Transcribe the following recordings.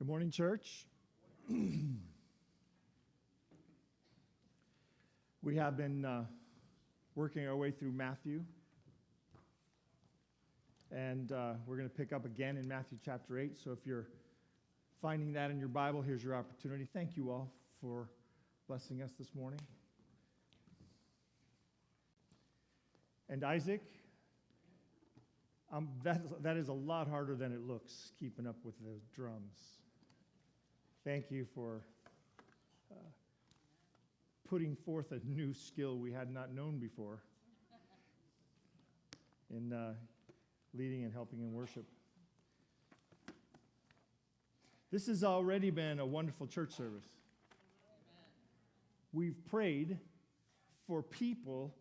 Good morning, church. We have been working our way through Matthew, and we're going to pick up again in Matthew chapter 8. So if you're finding that in your Bible, here's your opportunity. Thank you all for blessing us this morning. And Isaac, that is a lot harder than it looks, keeping up with the drums. Thank you for putting forth a new skill we had not known before in leading and helping in worship. This has already been a wonderful church service. We've prayed for people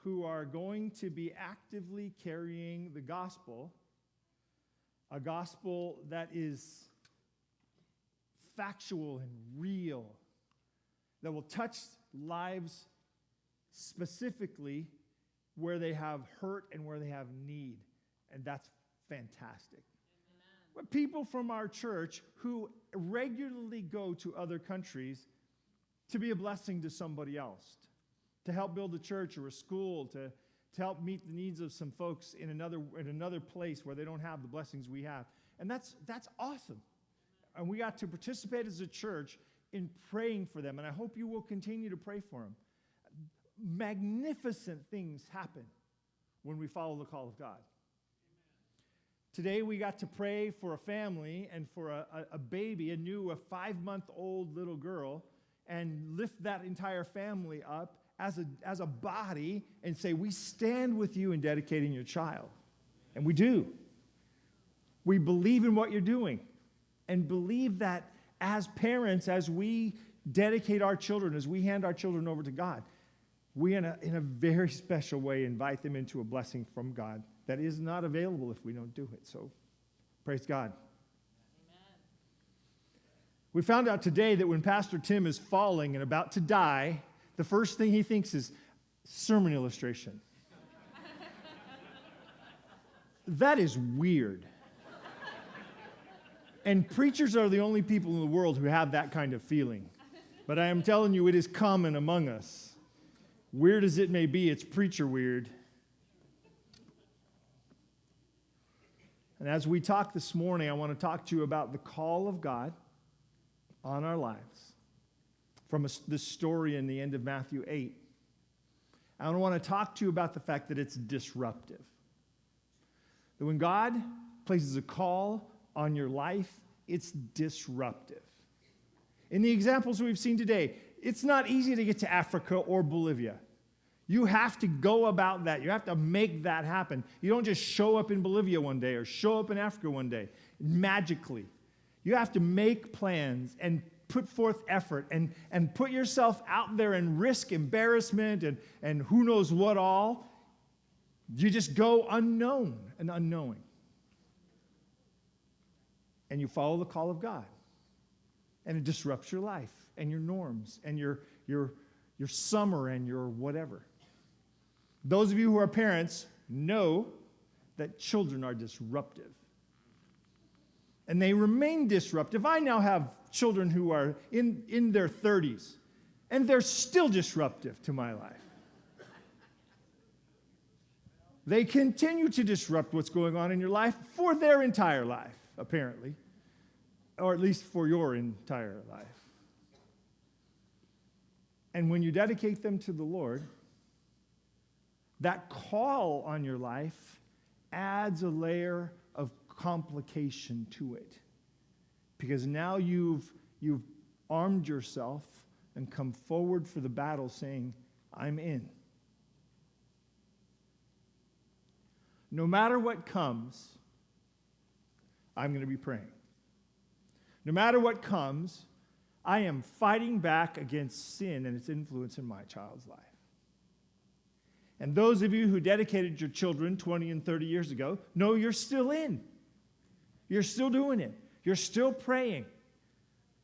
who are going to be actively carrying the gospel, a gospel that is factual and real, that will touch lives specifically where they have hurt and where they have need. And that's fantastic. But people from our church who regularly go to other countries to be a blessing to somebody else, to help build a church or a school, to help meet the needs of some folks in another place where they don't have the blessings we have. And that's awesome. And we got to participate as a church in praying for them. And I hope you will continue to pray for them. Magnificent things happen when we follow the call of God. Today we got to pray for a family and for a baby, a 5-month-old little girl, and lift that entire family up as a body and say, we stand with you in dedicating your child. And we do. We believe in what you're doing and believe that as parents, as we dedicate our children, as we hand our children over to God, we in a very special way invite them into a blessing from God that is not available if we don't do it. So praise God. Amen. We found out today that when Pastor Tim is falling and about to die, the first thing he thinks is sermon illustration. That is weird. And preachers are the only people in the world who have that kind of feeling. But I am telling you, it is common among us. Weird as it may be, it's preacher weird. And as we talk this morning, I want to talk to you about the call of God on our lives from this story in the end of Matthew 8. I want to talk to you about the fact that it's disruptive. That when God places a call on your life, it's disruptive. In the examples we've seen today, it's not easy to get to Africa or Bolivia. You have to go about that. You have to make that happen. You don't just show up in Bolivia one day or show up in Africa one day magically. You have to make plans and put forth effort and put yourself out there and risk embarrassment and who knows what all. You just go unknown and unknowing. And you follow the call of God. And it disrupts your life and your norms and your summer and your whatever. Those of you who are parents know that children are disruptive. And they remain disruptive. I now have children who are in their 30s, and they're still disruptive to my life. They continue to disrupt what's going on in your life for their entire life, apparently, or at least for your entire life. And when you dedicate them to the Lord, that call on your life adds a layer of complication to it. Because now you've armed yourself and come forward for the battle saying, I'm in. No matter what comes, I'm going to be praying. No matter what comes, I am fighting back against sin and its influence in my child's life. And those of you who dedicated your children 20 and 30 years ago, know you're still in. You're still doing it. You're still praying.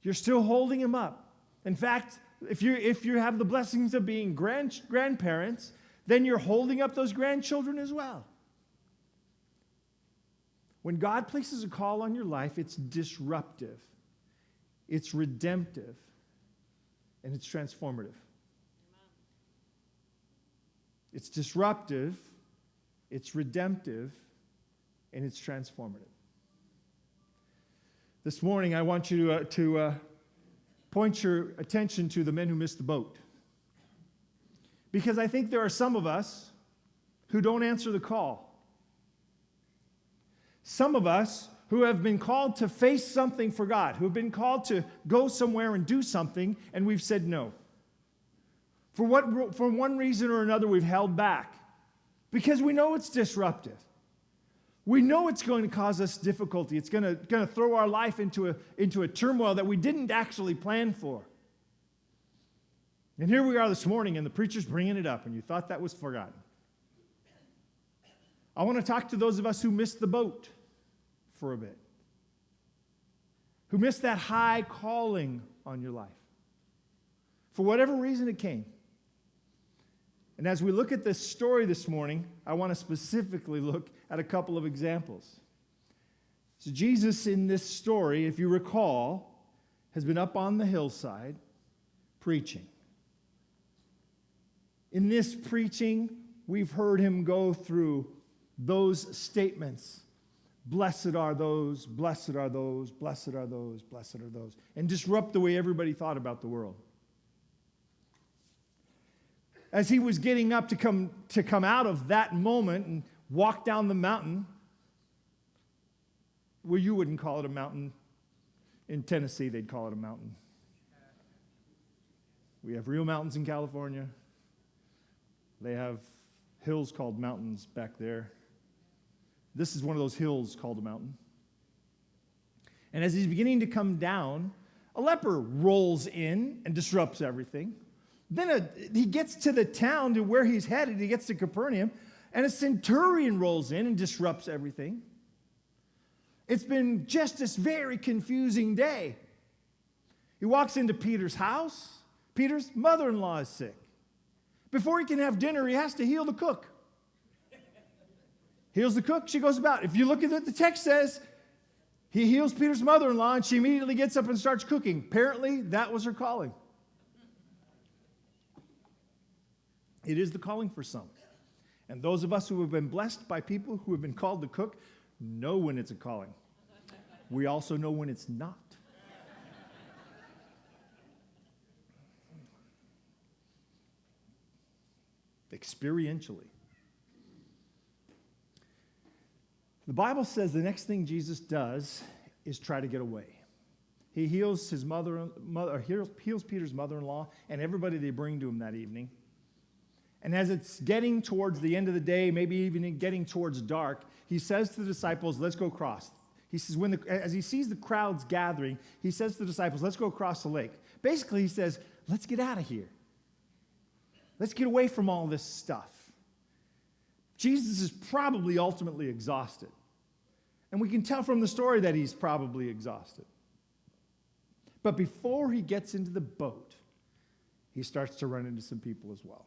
You're still holding them up. In fact, if you have the blessings of being grandparents, then you're holding up those grandchildren as well. When God places a call on your life, it's disruptive. it's redemptive, and it's transformative. It's disruptive, it's redemptive, and it's transformative. This morning, I want you to point your attention to the men who missed the boat. Because I think there are some of us who don't answer the call. Some of us who have been called to face something for God, who have been called to go somewhere and do something, and we've said no. For one reason or another, we've held back. Because we know it's disruptive. We know it's going to cause us difficulty. It's going to throw our life into a turmoil that we didn't actually plan for. And here we are this morning, and the preacher's bringing it up, and you thought that was forgotten. I want to talk to those of us who missed the boat for a bit, who missed that high calling on your life. For whatever reason it came. And as we look at this story this morning, I want to specifically look at a couple of examples. So Jesus in this story, if you recall, has been up on the hillside preaching. In this preaching, we've heard him go through those statements. Blessed are those, blessed are those, blessed are those, blessed are those, and disrupt the way everybody thought about the world. As he was getting up to come out of that moment and walk down the mountain, well, you wouldn't call it a mountain. In Tennessee, they'd call it a mountain. We have real mountains in California. They have hills called mountains back there. This is one of those hills called a mountain. And as he's beginning to come down, a leper rolls in and disrupts everything. Then he gets to the town to where he's headed. He gets to Capernaum, and a centurion rolls in and disrupts everything. It's been just this very confusing day. He walks into Peter's house. Peter's mother-in-law is sick. Before he can have dinner, he has to heal the cook. Heals the cook, she goes about. If you look at what the text says, he heals Peter's mother-in-law, and she immediately gets up and starts cooking. Apparently, that was her calling. It is the calling for some. And those of us who have been blessed by people who have been called to cook know when it's a calling. We also know when it's not. Experientially. The Bible says the next thing Jesus does is try to get away. He heals heals Peter's mother-in-law and everybody they bring to him that evening. And as it's getting towards the end of the day, maybe even getting towards dark, he says to the disciples, let's go across. He says, as he sees the crowds gathering, he says to the disciples, let's go across the lake. Basically, he says, let's get out of here. Let's get away from all this stuff. Jesus is probably ultimately exhausted. And we can tell from the story that he's probably exhausted. But before he gets into the boat, he starts to run into some people as well.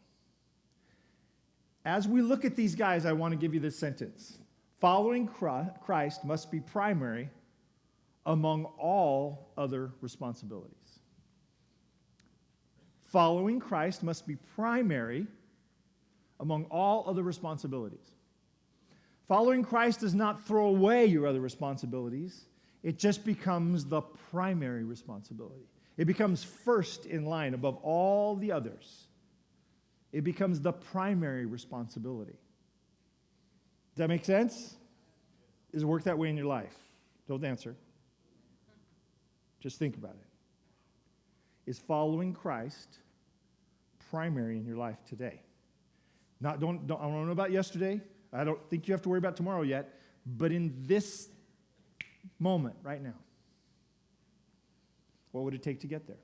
As we look at these guys, I want to give you this sentence. Following Christ must be primary among all other responsibilities. Following Christ must be primary among all other responsibilities. Following Christ does not throw away your other responsibilities. It just becomes the primary responsibility. It becomes first in line above all the others. It becomes the primary responsibility. Does that make sense? Does it work that way in your life? Don't answer. Just think about it. Is following Christ primary in your life today? I don't know about yesterday. I don't think you have to worry about tomorrow yet. But in this moment, right now, what would it take to get there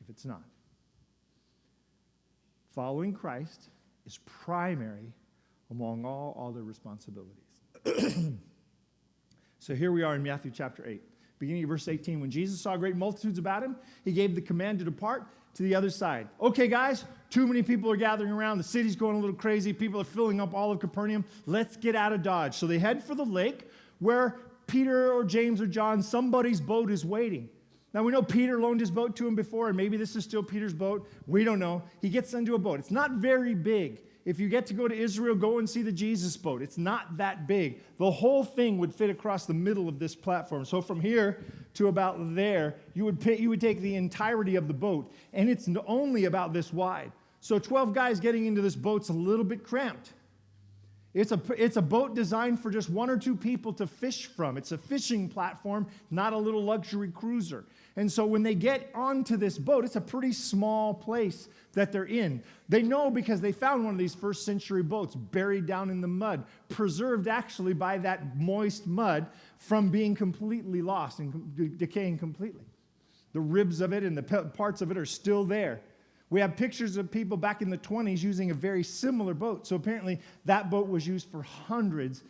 if it's not? Following Christ is primary among all other responsibilities. So here we are in Matthew chapter 8, beginning of verse 18. When Jesus saw great multitudes about him, he gave the command to depart to the other side. Okay, guys, too many people are gathering around. The city's going a little crazy. People are filling up all of Capernaum. Let's get out of Dodge. So they head for the lake where Peter or James or John, somebody's boat is waiting. Now, we know Peter loaned his boat to him before, and maybe this is still Peter's boat. We don't know. He gets into a boat. It's not very big. If you get to go to Israel, go and see the Jesus boat. It's not that big. The whole thing would fit across the middle of this platform. So from here to about there, you would take the entirety of the boat, and it's only about this wide. So 12 guys getting into this boat's a little bit cramped. It's a boat designed for just one or two people to fish from. It's a fishing platform, not a little luxury cruiser. And so when they get onto this boat, it's a pretty small place that they're in. They know because they found one of these first century boats buried down in the mud, preserved actually by that moist mud from being completely lost and decaying completely. The ribs of it and the parts of it are still there. We have pictures of people back in the 20s using a very similar boat. So apparently that boat was used for hundreds,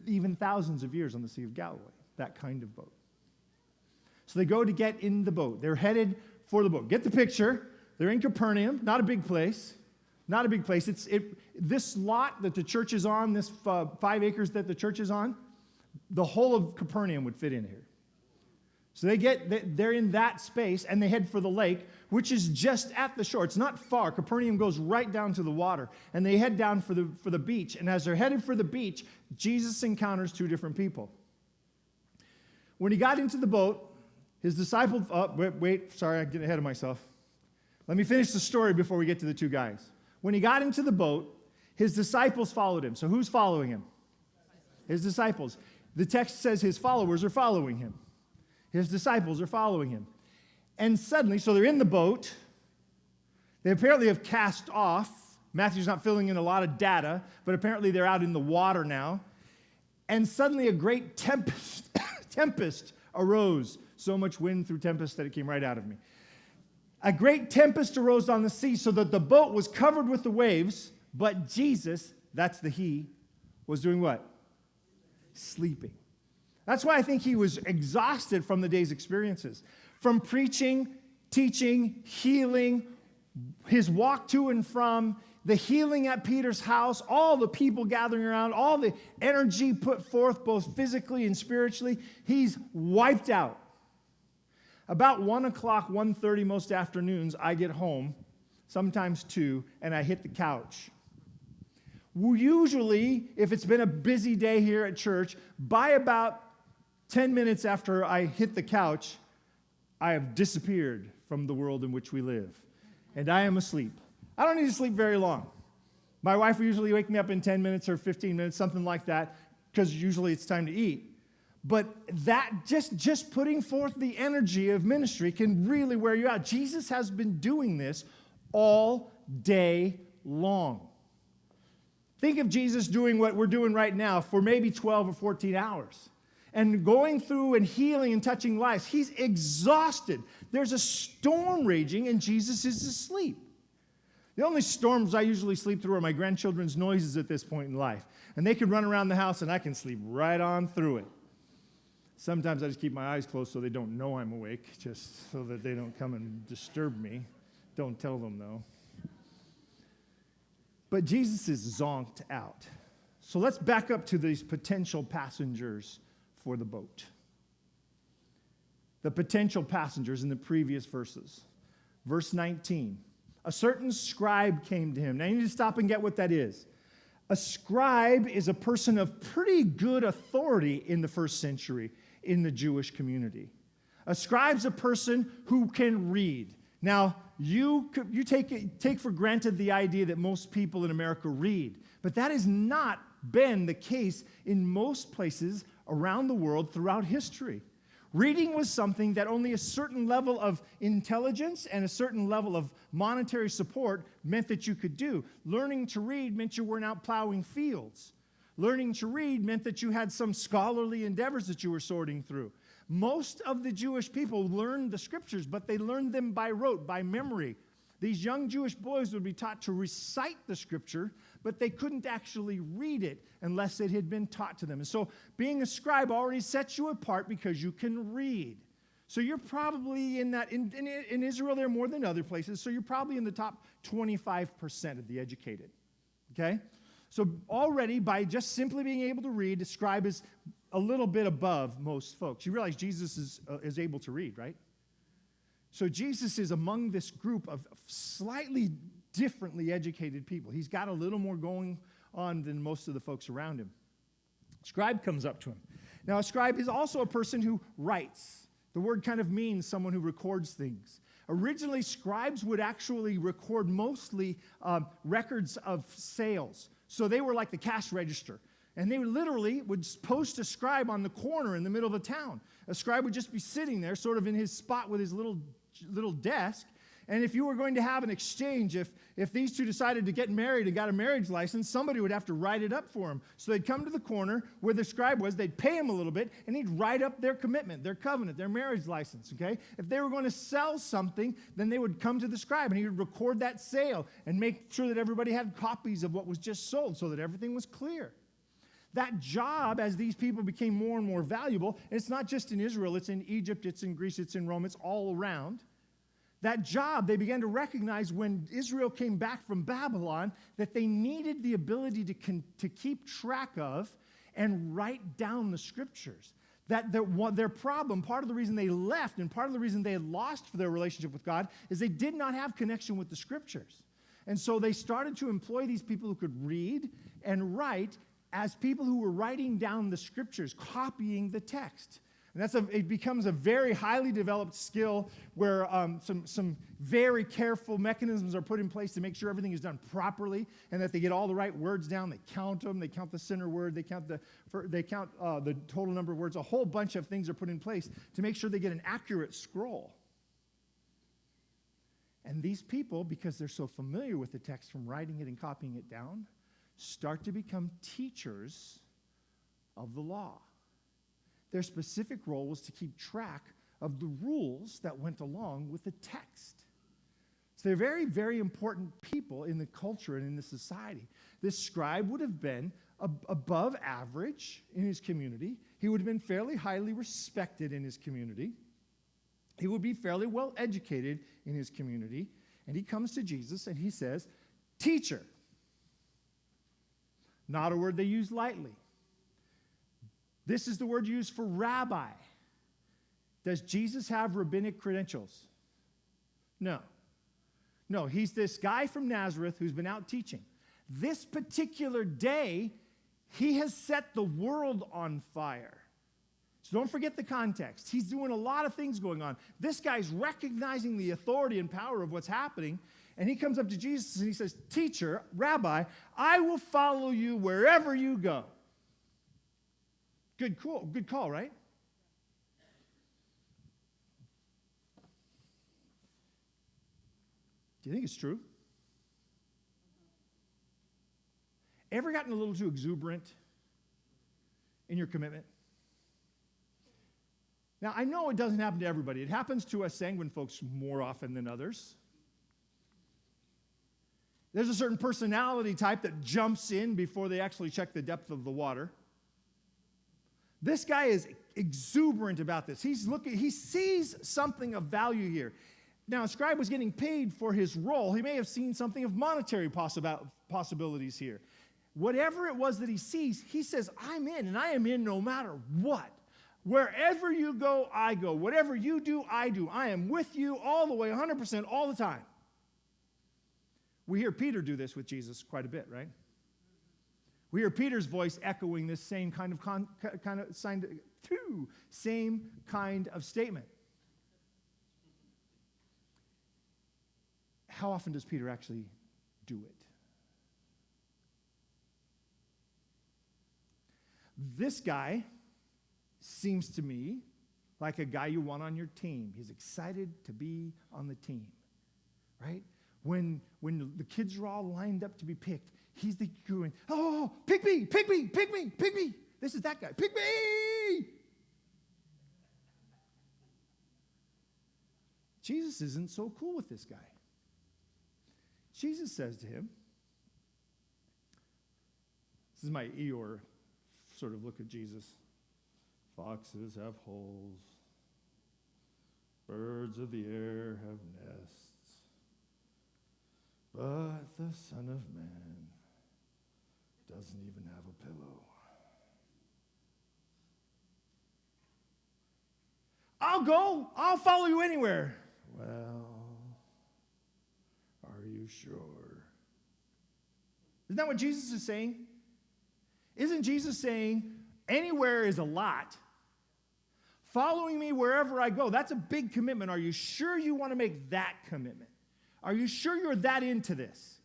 even thousands of years on the Sea of Galilee, that kind of boat. So they go to get in the boat. They're headed for the boat. Get the picture. They're in Capernaum, not a big place. Not a big place. This lot that the church is on, this 5 acres that the church is on, the whole of Capernaum would fit in here. So they're in that space, and they head for the lake, which is just at the shore. It's not far. Capernaum goes right down to the water, and they head down for the beach. And as they're headed for the beach, Jesus encounters 2 different people. When he got into the boat, his disciples... sorry, I'm getting ahead of myself. Let me finish the story before we get to the 2 guys. When he got into the boat, his disciples followed him. So who's following him? His disciples. The text says his followers are following him. His disciples are following him. And suddenly, so they're in the boat. They apparently have cast off. Matthew's not filling in a lot of data, but apparently they're out in the water now. And suddenly a great tempest arose. So much wind through tempest that it came right out of me. A great tempest arose on the sea so that the boat was covered with the waves, but Jesus, that's the he, was doing what? Sleeping. That's why I think he was exhausted from the day's experiences. From preaching, teaching, healing, his walk to and from, the healing at Peter's house, all the people gathering around, all the energy put forth both physically and spiritually, he's wiped out. About 1 o'clock, 1:30 most afternoons, I get home, sometimes 2, and I hit the couch. Usually, if it's been a busy day here at church, by about 10 minutes after I hit the couch, I have disappeared from the world in which we live, and I am asleep. I don't need to sleep very long. My wife will usually wake me up in 10 minutes or 15 minutes, something like that, because usually it's time to eat. But that just putting forth the energy of ministry can really wear you out. Jesus has been doing this all day long. Think of Jesus doing what we're doing right now for maybe 12 or 14 hours. And going through and healing and touching lives. He's exhausted. There's a storm raging and Jesus is asleep. The only storms I usually sleep through are my grandchildren's noises at this point in life. And they can run around the house and I can sleep right on through it. Sometimes I just keep my eyes closed so they don't know I'm awake, just so that they don't come and disturb me. Don't tell them, though. But Jesus is zonked out. So let's back up to these potential passengers for the boat. The potential passengers in the previous verses. Verse 19. A certain scribe came to him. Now you need to stop and get what that is. A scribe is a person of pretty good authority in the first century in the Jewish community. A scribe's a person who can read. Now, you take for granted the idea that most people in America read, but that has not been the case in most places around the world throughout history. Reading was something that only a certain level of intelligence and a certain level of monetary support meant that you could do. Learning to read meant you weren't out plowing fields. Learning to read meant that you had some scholarly endeavors that you were sorting through. Most of the Jewish people learned the scriptures, but they learned them by rote, by memory. These young Jewish boys would be taught to recite the scripture, but they couldn't actually read it unless it had been taught to them. And so being a scribe already sets you apart because you can read. So you're probably in that, in Israel there are more than other places, so you're probably in the top 25% of the educated, okay? So already by just simply being able to read, a scribe is a little bit above most folks. You realize Jesus is able to read, right? So Jesus is among this group of slightly differently educated people. He's got a little more going on than most of the folks around him. Scribe comes up to him. Now, a scribe is also a person who writes. The word kind of means someone who records things. Originally, scribes would actually record mostly records of sales. So they were like the cash register. And they literally would post a scribe on the corner in the middle of a town. A scribe would just be sitting there sort of in his spot with his little desk. And if you were going to have an exchange, if these two decided to get married and got a marriage license, somebody would have to write it up for them. So they'd come to the corner where the scribe was, they'd pay him a little bit, and he'd write up their commitment, their covenant, their marriage license, okay? If they were going to sell something, then they would come to the scribe, and he would record that sale and make sure that everybody had copies of what was just sold so that everything was clear. That job, as these people became more and more valuable, and it's not just in Israel, it's in Egypt, it's in Greece, it's in Rome, it's all around. That job, they began to recognize when Israel came back from Babylon that they needed the ability to keep track of and write down the scriptures. That their problem, part of the reason they left and part of the reason they had lost their relationship with God is they did not have connection with the scriptures. And so they started to employ these people who could read and write as people who were writing down the scriptures, copying the text. And it becomes a very highly developed skill where some very careful mechanisms are put in place to make sure everything is done properly and that they get all the right words down. They count them. They count the center word. They count the total number of words. A whole bunch of things are put in place to make sure they get an accurate scroll. And these people, because they're so familiar with the text from writing it and copying it down, start to become teachers of the law. Their specific role was to keep track of the rules that went along with the text. So they're very, very important people in the culture and in the society. This scribe would have been above average in his community. He would have been fairly highly respected in his community. He would be fairly well educated in his community. And he comes to Jesus and he says, "Teacher." Not a word they use lightly. This is the word used for rabbi. Does Jesus have rabbinic credentials? No. No, he's this guy from Nazareth who's been out teaching. This particular day, he has set the world on fire. So don't forget the context. He's doing a lot of things going on. This guy's recognizing the authority and power of what's happening, and he comes up to Jesus and he says, "Teacher, rabbi, I will follow you wherever you go." Good call, right? Do you think it's true? Ever gotten a little too exuberant in your commitment? Now, I know it doesn't happen to everybody. It happens to us sanguine folks more often than others. There's a certain personality type that jumps in before they actually check the depth of the water. This guy is exuberant about this. He sees something of value here. Now, a scribe was getting paid for his role. He may have seen something of monetary possibilities here. Whatever it was that he sees, he says, "I'm in, and I am in no matter what. Wherever you go, I go. Whatever you do, I do. I am with you all the way, 100% all the time." We hear Peter do this with Jesus quite a bit, right? We hear Peter's voice echoing this same kind of statement. How often does Peter actually do it? This guy seems to me like a guy you want on your team. He's excited to be on the team, right? When the kids are all lined up to be picked, he's the going, "Oh, pick me, pick me, pick me, pick me." This is that guy. Pick me! Jesus isn't so cool with this guy. Jesus says to him, this is my Eeyore sort of look at Jesus. "Foxes have holes. Birds of the air have nests. But the Son of Man doesn't even have a pillow." I'll go. I'll follow you anywhere. Well, are you sure? Isn't that what Jesus is saying? Isn't Jesus saying, anywhere is a lot? Following me wherever I go, that's a big commitment. Are you sure you want to make that commitment? Are you sure you're that into this?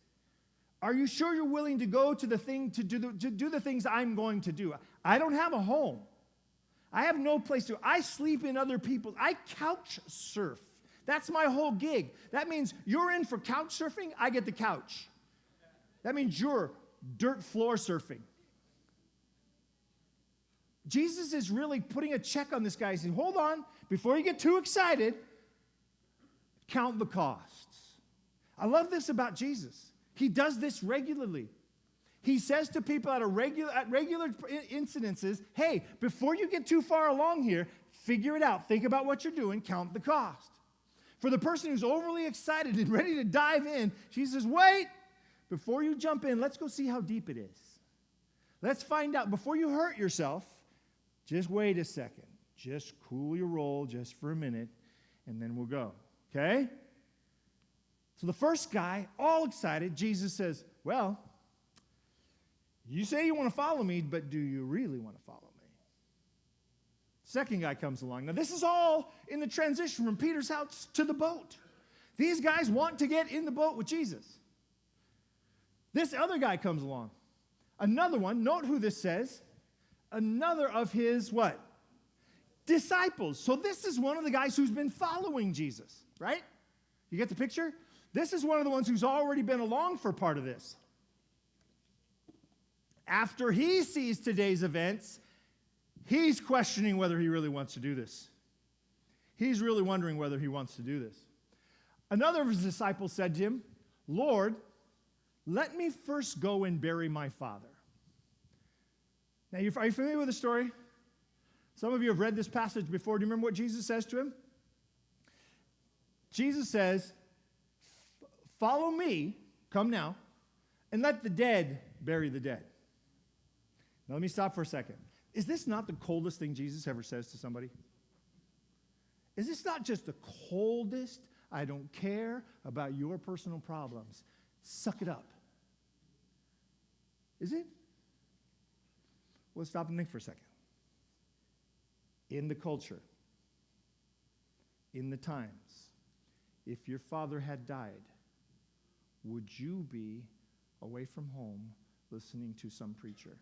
Are you sure you're willing to go to the thing to do the things I'm going to do? I don't have a home. I have no place to. I sleep in other people's. I couch surf. That's my whole gig. That means you're in for couch surfing, I get the couch. That means you're dirt floor surfing. Jesus is really putting a check on this guy. He's saying, hold on, before you get too excited, count the costs. I love this about Jesus. He does this regularly. He says to people at regular incidences, hey, before you get too far along here, figure it out. Think about what you're doing. Count the cost. For the person who's overly excited and ready to dive in, Jesus says, wait, before you jump in, let's go see how deep it is. Let's find out. Before you hurt yourself, just wait a second. Just cool your roll just for a minute, and then we'll go. Okay? So the first guy, all excited, Jesus says, well, you say you want to follow me, but do you really want to follow me? Second guy comes along. Now, this is all in the transition from Peter's house to the boat. These guys want to get in the boat with Jesus. This other guy comes along. Another one, note who this says, another of his what? Disciples. So this is one of the guys who's been following Jesus, right? You get the picture? This is one of the ones who's already been along for part of this. After he sees today's events, he's questioning whether he really wants to do this. He's really wondering whether he wants to do this. Another of his disciples said to him, Lord, let me first go and bury my father. Now, are you familiar with the story? Some of you have read this passage before. Do you remember what Jesus says to him? Jesus says, follow me, come now, and let the dead bury the dead. Now, let me stop for a second. Is this not the coldest thing Jesus ever says to somebody? Is this not just the coldest, I don't care about your personal problems, suck it up? Is it? Well, let's stop and think for a second. In the culture, in the times, if your father had died, would you be away from home listening to some preacher?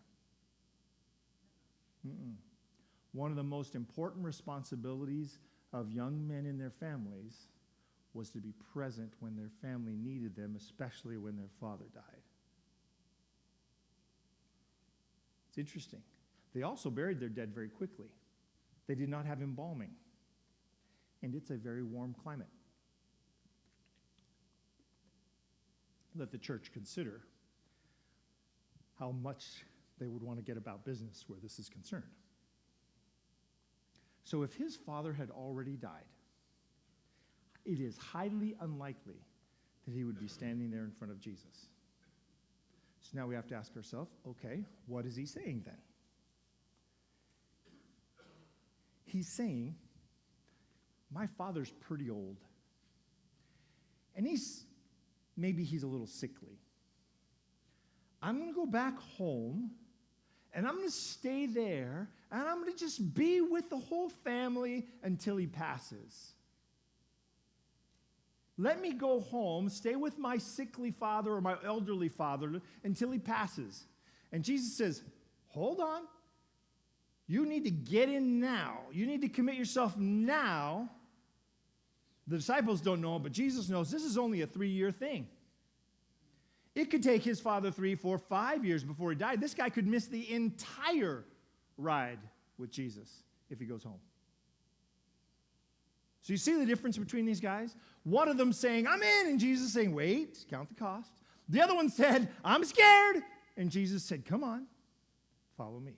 One of the most important responsibilities of young men in their families was to be present when their family needed them, especially when their father died. It's interesting. They also buried their dead very quickly. They did not have embalming. And it's a very warm climate. Let the church consider how much they would want to get about business where this is concerned. So if his father had already died, it is highly unlikely that he would be standing there in front of Jesus. So now we have to ask ourselves, okay, what is he saying then? He's saying, my father's pretty old. And maybe he's a little sickly. I'm going to go back home, and I'm going to stay there, and I'm going to just be with the whole family until he passes. Let me go home, stay with my sickly father or my elderly father until he passes. And Jesus says, hold on. You need to get in now. You need to commit yourself now. The disciples don't know, but Jesus knows this is only a 3-year thing. It could take his father 3, 4, 5 years before he died. This guy could miss the entire ride with Jesus if he goes home. So you see the difference between these guys? One of them saying, I'm in, and Jesus saying, wait, count the cost. The other one said, I'm scared, and Jesus said, come on, follow me.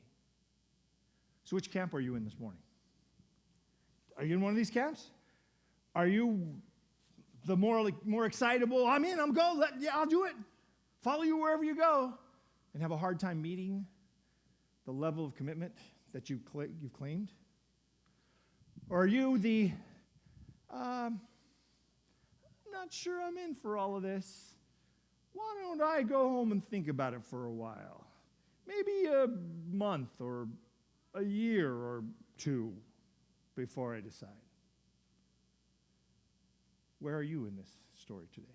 So which camp are you in this morning? Are you in one of these camps? Are you the more excitable, I'm in, I'm go, yeah, I'll do it. Follow you wherever you go, and have a hard time meeting the level of commitment that you've claimed? Or are you the, not sure I'm in for all of this. Why don't I go home and think about it for a while? Maybe a month or a year or two before I decide. Where are you in this story today?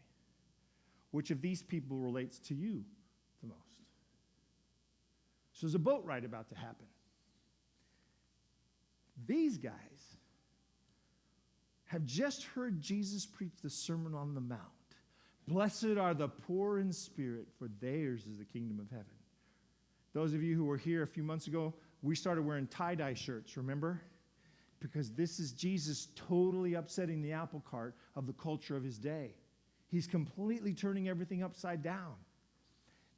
Which of these people relates to you the most? So there's a boat ride about to happen. These guys have just heard Jesus preach the Sermon on the Mount. Blessed are the poor in spirit, for theirs is the kingdom of heaven. Those of you who were here a few months ago, we started wearing tie-dye shirts, remember? Because this is Jesus totally upsetting the apple cart of the culture of his day. He's completely turning everything upside down.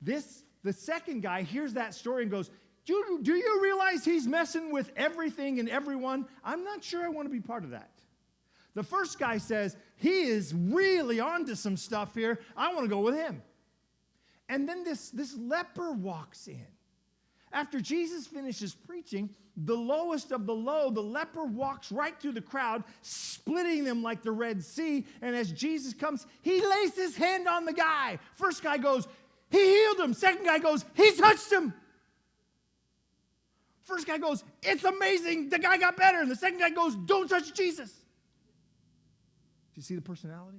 The second guy hears that story and goes, do you realize he's messing with everything and everyone? I'm not sure I want to be part of that. The first guy says, he is really onto some stuff here. I want to go with him. And then this leper walks in. After Jesus finishes preaching, the lowest of the low, the leper walks right through the crowd, splitting them like the Red Sea. And as Jesus comes, he lays his hand on the guy. First guy goes, he healed him. Second guy goes, he touched him. First guy goes, it's amazing. The guy got better. And the second guy goes, don't touch Jesus. Do you see the personality?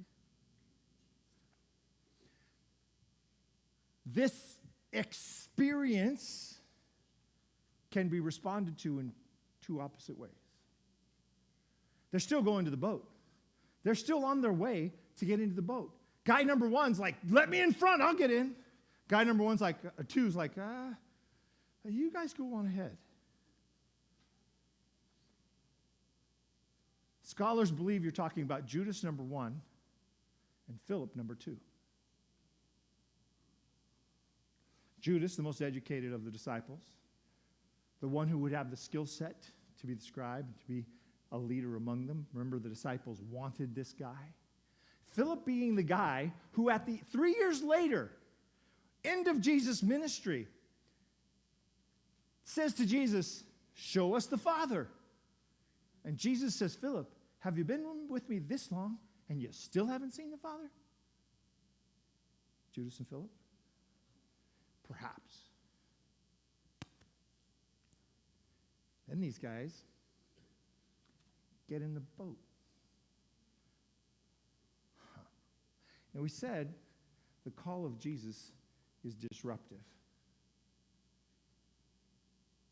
This experience can be responded to in two opposite ways. They're still going to the boat. They're still on their way to get into the boat. Guy number one's like, let me in front, I'll get in. Guy number one's like, two's like, you guys go on ahead. Scholars believe you're talking about Judas number one and Philip number two. Judas, the most educated of the disciples, the one who would have the skill set to be the scribe, to be a leader among them. Remember, the disciples wanted this guy. Philip being the guy who 3 years later, end of Jesus' ministry, says to Jesus, show us the Father. And Jesus says, Philip, have you been with me this long and you still haven't seen the Father? Judas and Philip? Perhaps. Then these guys get in the boat. And we said the call of Jesus is disruptive.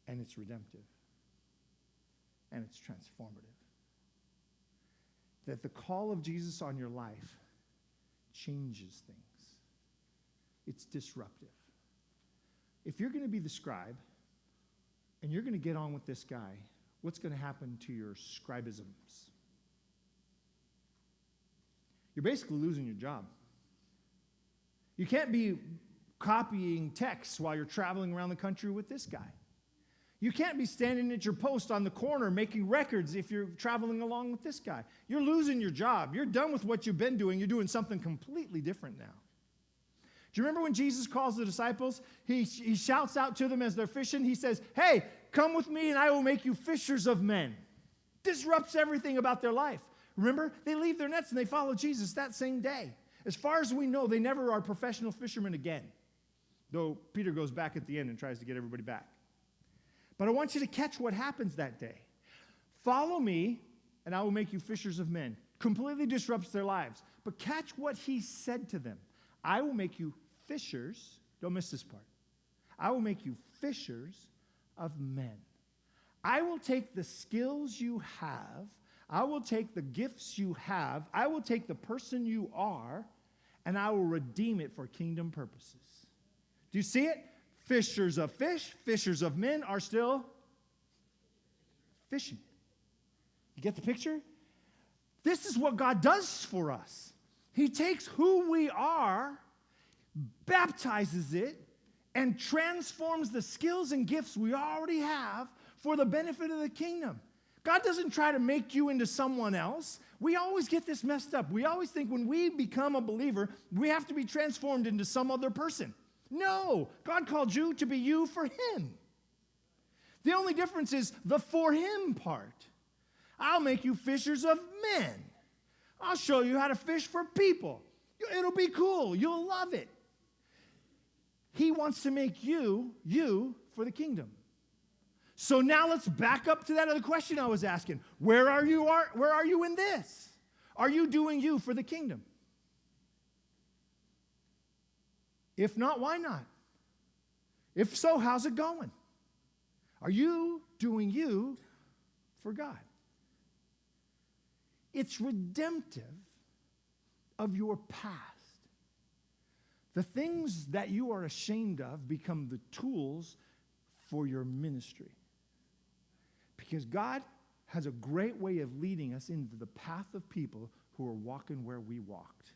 And it's redemptive. And it's transformative. That the call of Jesus on your life changes things. It's disruptive. If you're going to be the scribe, and you're going to get on with this guy, what's going to happen to your scribisms? You're basically losing your job. You can't be copying texts while you're traveling around the country with this guy. You can't be standing at your post on the corner making records if you're traveling along with this guy. You're losing your job. You're done with what you've been doing. You're doing something completely different now. Do you remember when Jesus calls the disciples? He shouts out to them as they're fishing. He says, hey, come with me and I will make you fishers of men. Disrupts everything about their life. Remember, they leave their nets and they follow Jesus that same day. As far as we know, they never are professional fishermen again. Though Peter goes back at the end and tries to get everybody back. But I want you to catch what happens that day. Follow me and I will make you fishers of men. Completely disrupts their lives. But catch what he said to them. I will make you fishers. Don't miss this part. I will make you fishers of men. I will take the skills you have. I will take the gifts you have. I will take the person you are, and I will redeem it for kingdom purposes. Do you see it? Fishers of fish, fishers of men are still fishing. You get the picture? This is what God does for us. He takes who we are, baptizes it, and transforms the skills and gifts we already have for the benefit of the kingdom. God doesn't try to make you into someone else. We always get this messed up. We always think when we become a believer, we have to be transformed into some other person. No, God called you to be you for him. The only difference is the for him part. I'll make you fishers of men. I'll show you how to fish for people. It'll be cool. You'll love it. He wants to make you for the kingdom. So now let's back up to that other question I was asking. Where are you in this? Are you doing you for the kingdom? If not, why not? If so, how's it going? Are you doing you for God? It's redemptive of your past. The things that you are ashamed of become the tools for your ministry. Because God has a great way of leading us into the path of people who are walking where we walked.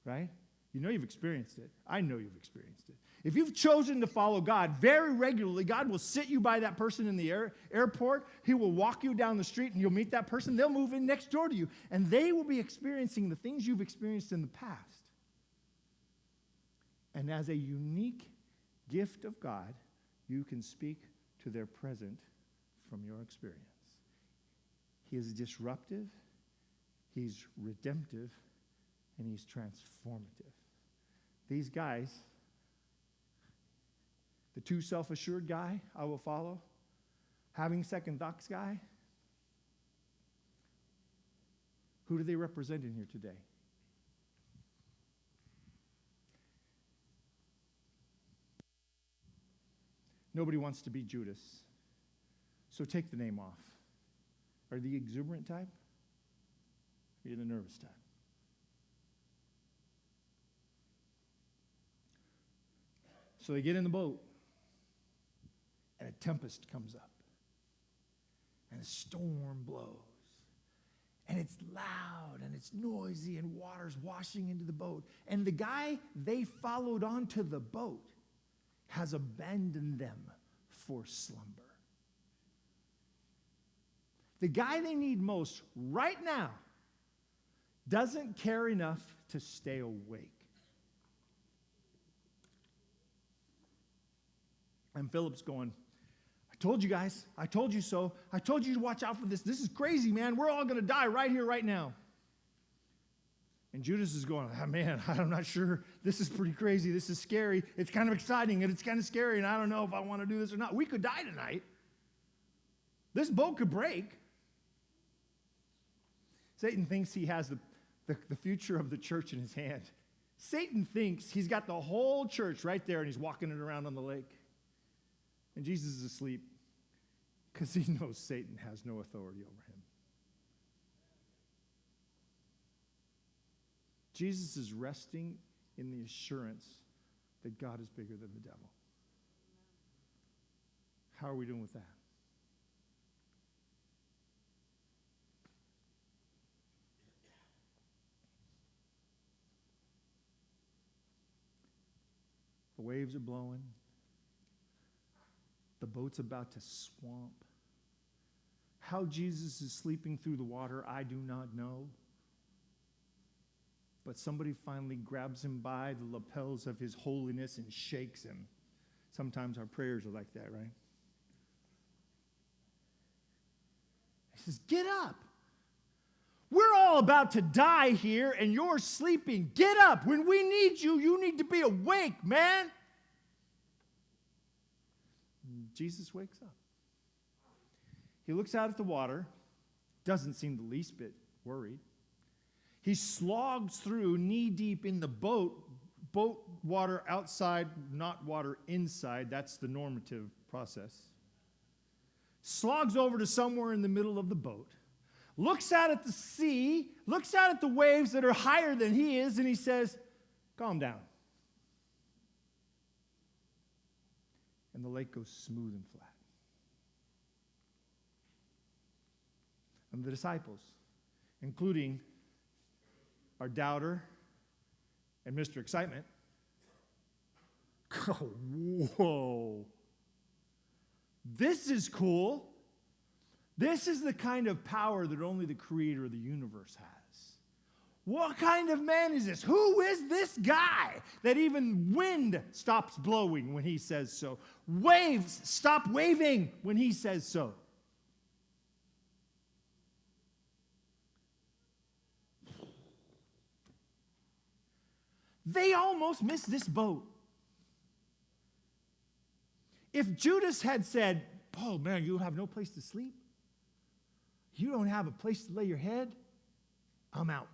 Right? You know you've experienced it. I know you've experienced it. If you've chosen to follow God very regularly, God will sit you by that person in the airport. He will walk you down the street and you'll meet that person. They'll move in next door to you. And they will be experiencing the things you've experienced in the past. And as a unique gift of God, you can speak to their present from your experience. He is disruptive, he's redemptive, and he's transformative. These guys, the too self-assured guy I will follow, having second thoughts guy, who do they represent in here today? Nobody wants to be Judas. So take the name off. Are you the exuberant type? Or are you the nervous type? So they get in the boat, and a tempest comes up, and a storm blows, and it's loud, and it's noisy, and water's washing into the boat. And the guy they followed onto the boat has abandoned them for slumber. The guy they need most right now doesn't care enough to stay awake. And Philip's going, I told you guys, I told you so. I told you to watch out for this. This is crazy, man. We're all going to die right here, right now. And Judas is going, oh, man, I'm not sure. This is pretty crazy. This is scary. It's kind of exciting, and it's kind of scary, and I don't know if I want to do this or not. We could die tonight. This boat could break. Satan thinks he has the future of the church in his hand. Satan thinks he's got the whole church right there, and he's walking it around on the lake. And Jesus is asleep because he knows Satan has no authority over him. Jesus is resting in the assurance that God is bigger than the devil. How are we doing with that? The waves are blowing. The boat's about to swamp. How Jesus is sleeping through the water, I do not know. But somebody finally grabs him by the lapels of his holiness and shakes him. Sometimes our prayers are like that, right? He says, get up. We're all about to die here, and you're sleeping. Get up. When we need you, you need to be awake, man. And Jesus wakes up. He looks out at the water, doesn't seem the least bit worried. He slogs through knee-deep in the boat water outside, not water inside. That's the normative process. Slogs over to somewhere in the middle of the boat. Looks out at the sea, looks out at the waves that are higher than he is, and he says, calm down. And the lake goes smooth and flat. And the disciples, including our doubter and Mr. Excitement, oh, whoa. This is cool. This is the kind of power that only the creator of the universe has. What kind of man is this? Who is this guy that even wind stops blowing when he says so? Waves stop waving when he says so. They almost missed this boat. If Judas had said, oh man, you have no place to sleep, you don't have a place to lay your head, I'm out.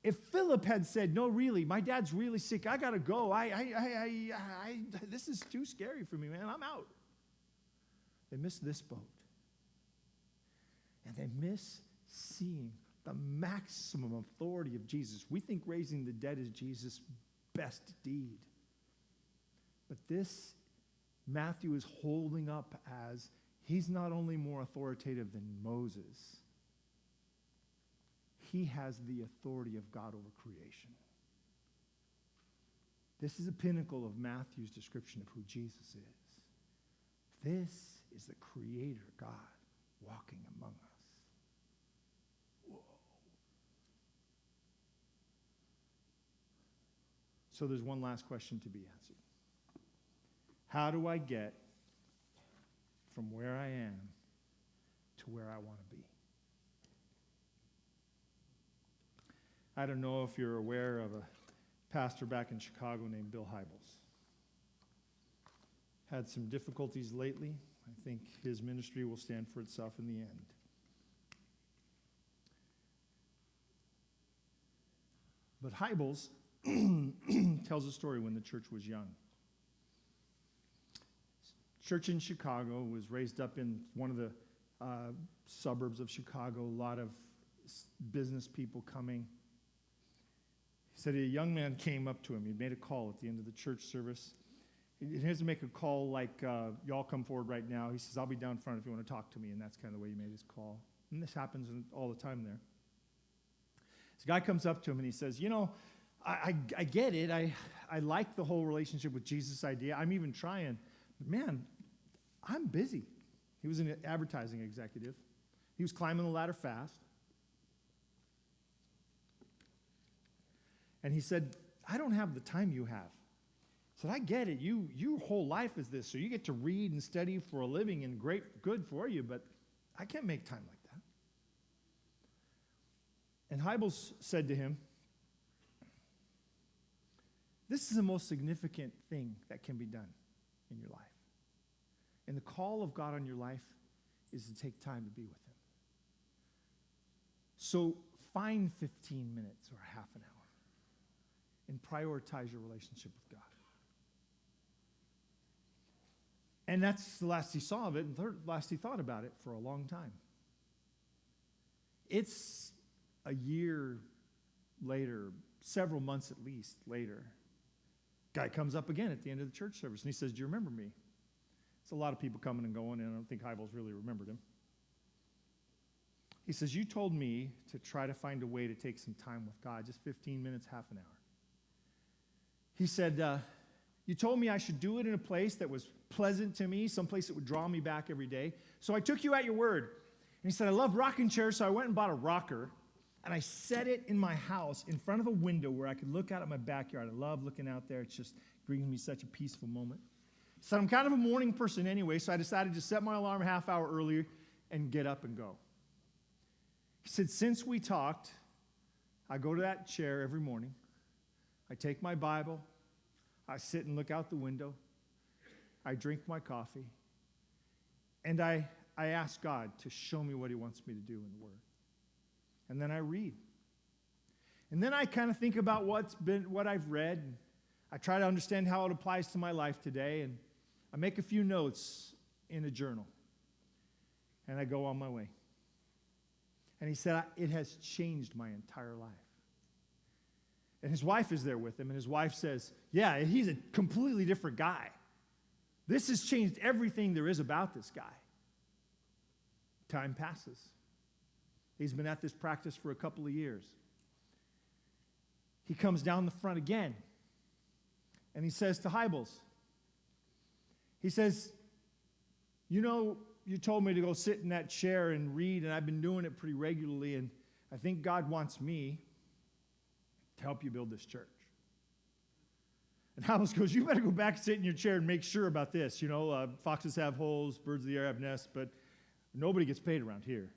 If Philip had said, no, really, my dad's really sick, I got to go. This is too scary for me, man, I'm out. They miss this boat. And they miss seeing the maximum authority of Jesus. We think raising the dead is Jesus' best deed. But this Matthew is holding up as he's not only more authoritative than Moses, he has the authority of God over creation. This is a pinnacle of Matthew's description of who Jesus is. This is the Creator God walking among us. Whoa. So there's one last question to be answered. How do I get from where I am to where I want to be? I don't know if you're aware of a pastor back in Chicago named Bill Hybels. Had some difficulties lately. I think his ministry will stand for itself in the end. But Hybels tells a story when the church was young. Church in Chicago was raised up in one of the suburbs of Chicago, a lot of business people coming. He said a young man came up to him. He'd made a call at the end of the church service. He has to make a call like, y'all come forward right now. He says, I'll be down front if you want to talk to me. And that's kind of the way he made his call. And this happens all the time there. This guy comes up to him and he says, you know, I get it. I like the whole relationship with Jesus idea. I'm even trying. But man, I'm busy. He was an advertising executive. He was climbing the ladder fast. And he said, I don't have the time you have. He said, I get it. Your whole life is this, so you get to read and study for a living and good for you, but I can't make time like that. And Hybels said to him, this is the most significant thing that can be done in your life. And the call of God on your life is to take time to be with him. So find 15 minutes or half an hour and prioritize your relationship with God. And that's the last he saw of it, and last he thought about it for a long time. It's a year later, several months at least later, guy comes up again at the end of the church service, and he says, do you remember me? It's a lot of people coming and going, and I don't think Hybels really remembered him. He says, you told me to try to find a way to take some time with God, just 15 minutes, half an hour. He said, you told me I should do it in a place that was pleasant to me, someplace that would draw me back every day. So I took you at your word. And he said, I love rocking chairs, so I went and bought a rocker, and I set it in my house in front of a window where I could look out at my backyard. I love looking out there. It just brings me such a peaceful moment. He said, I'm kind of a morning person anyway, so I decided to set my alarm a half hour earlier and get up and go. He said, since we talked, I go to that chair every morning. I take my Bible. I sit and look out the window. I drink my coffee. And I ask God to show me what he wants me to do in the Word. And then I read. And then I kind of think about what I've read. And I try to understand how it applies to my life today. And I make a few notes in a journal. And I go on my way. And he said, it has changed my entire life. And his wife is there with him, and his wife says, yeah, he's a completely different guy. This has changed everything there is about this guy. Time passes. He's been at this practice for a couple of years. He comes down the front again, and he says to Hybels, he says, you know, you told me to go sit in that chair and read, and I've been doing it pretty regularly, and I think God wants me to help you build this church. And Hybels goes, you better go back and sit in your chair and make sure about this. You know, foxes have holes, birds of the air have nests, but nobody gets paid around here.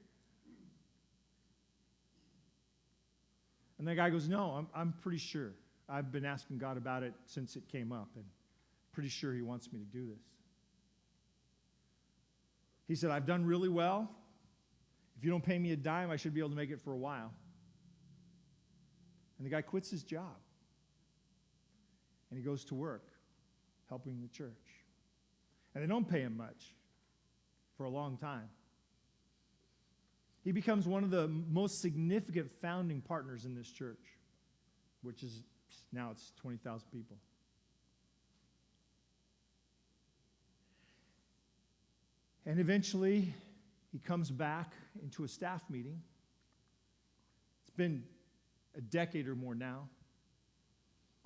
And the guy goes, no, I'm pretty sure. I've been asking God about it since it came up, and pretty sure he wants me to do this. He said, I've done really well. If you don't pay me a dime, I should be able to make it for a while. And the guy quits his job. And he goes to work, helping the church. And they don't pay him much for a long time. He becomes one of the most significant founding partners in this church, which is now it's 20,000 people. And eventually, he comes back into a staff meeting. It's been a decade or more now.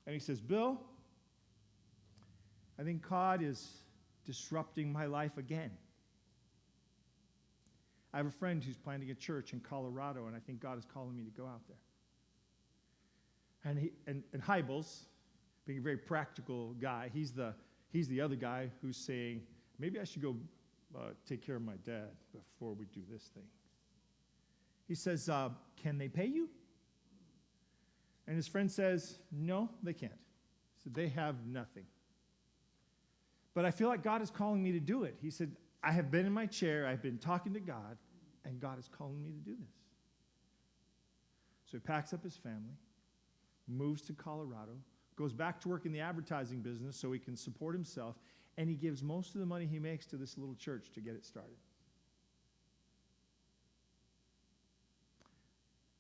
And he says, Bill, I think God is disrupting my life again. I have a friend who's planting a church in Colorado, and I think God is calling me to go out there. And Hybels, being a very practical guy, he's the other guy who's saying, maybe I should go take care of my dad before we do this thing. He says, can they pay you? And his friend says, no, they can't. So they have nothing. But I feel like God is calling me to do it. He said, I have been in my chair, I've been talking to God, and God is calling me to do this. So he packs up his family, moves to Colorado, goes back to work in the advertising business so he can support himself, and he gives most of the money he makes to this little church to get it started.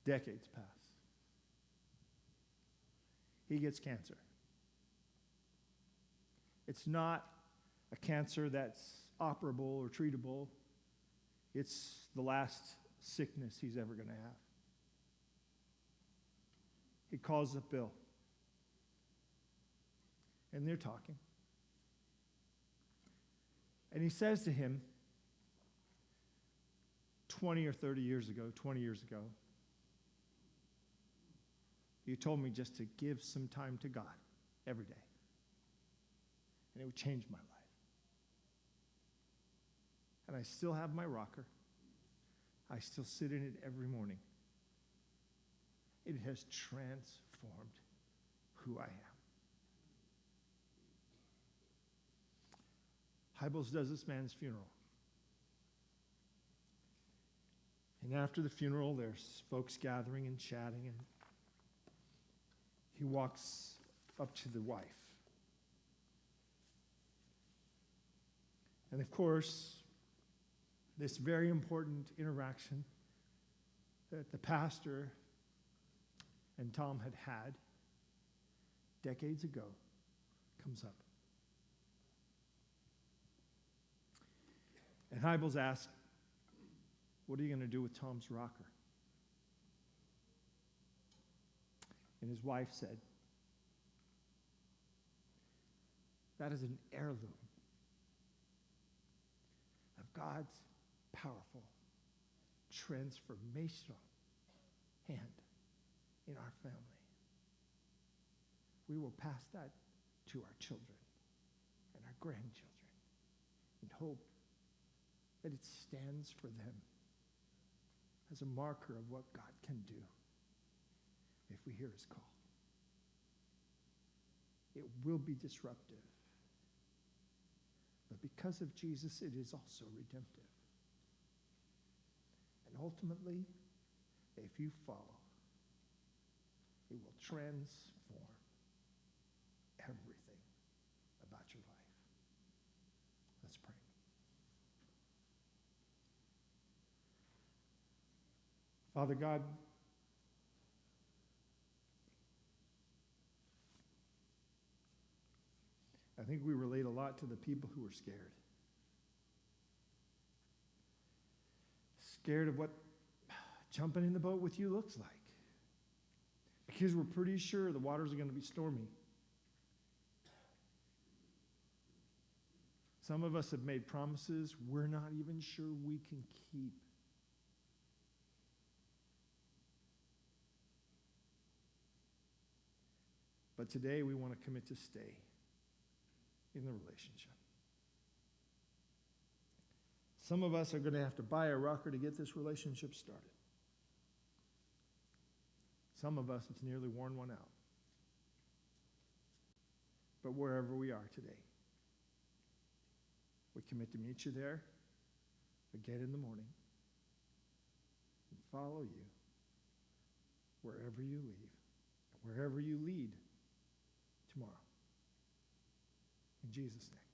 Decades pass. He gets cancer. It's not a cancer that's operable or treatable. It's the last sickness he's ever going to have. He calls up Bill. And they're talking. And he says to him, 20 or 30 years ago, 20 years ago, you told me just to give some time to God every day. And it would change my life. And I still have my rocker. I still sit in it every morning. It has transformed who I am. Hybels does this man's funeral. And after the funeral, there's folks gathering and chatting, and he walks up to the wife. And of course, this very important interaction that the pastor and Tom had had decades ago comes up. And Hybels asked, what are you going to do with Tom's rocker? And his wife said, that is an heirloom of God's powerful, transformational hand in our family. We will pass that to our children and our grandchildren and hope that it stands for them as a marker of what God can do if we hear his call. It will be disruptive. But because of Jesus, it is also redemptive. And ultimately, if you follow, it will transform everything about your life. Let's pray. Father God, I think we relate a lot to the people who are scared. Scared of what jumping in the boat with you looks like. Because we're pretty sure the waters are going to be stormy. Some of us have made promises we're not even sure we can keep. But today we want to commit to stay in the relationship. Some of us are going to have to buy a rocker to get this relationship started. Some of us, it's nearly worn one out. But wherever we are today, we commit to meet you there again in the morning and follow you wherever you leave, wherever you lead tomorrow. In Jesus' name.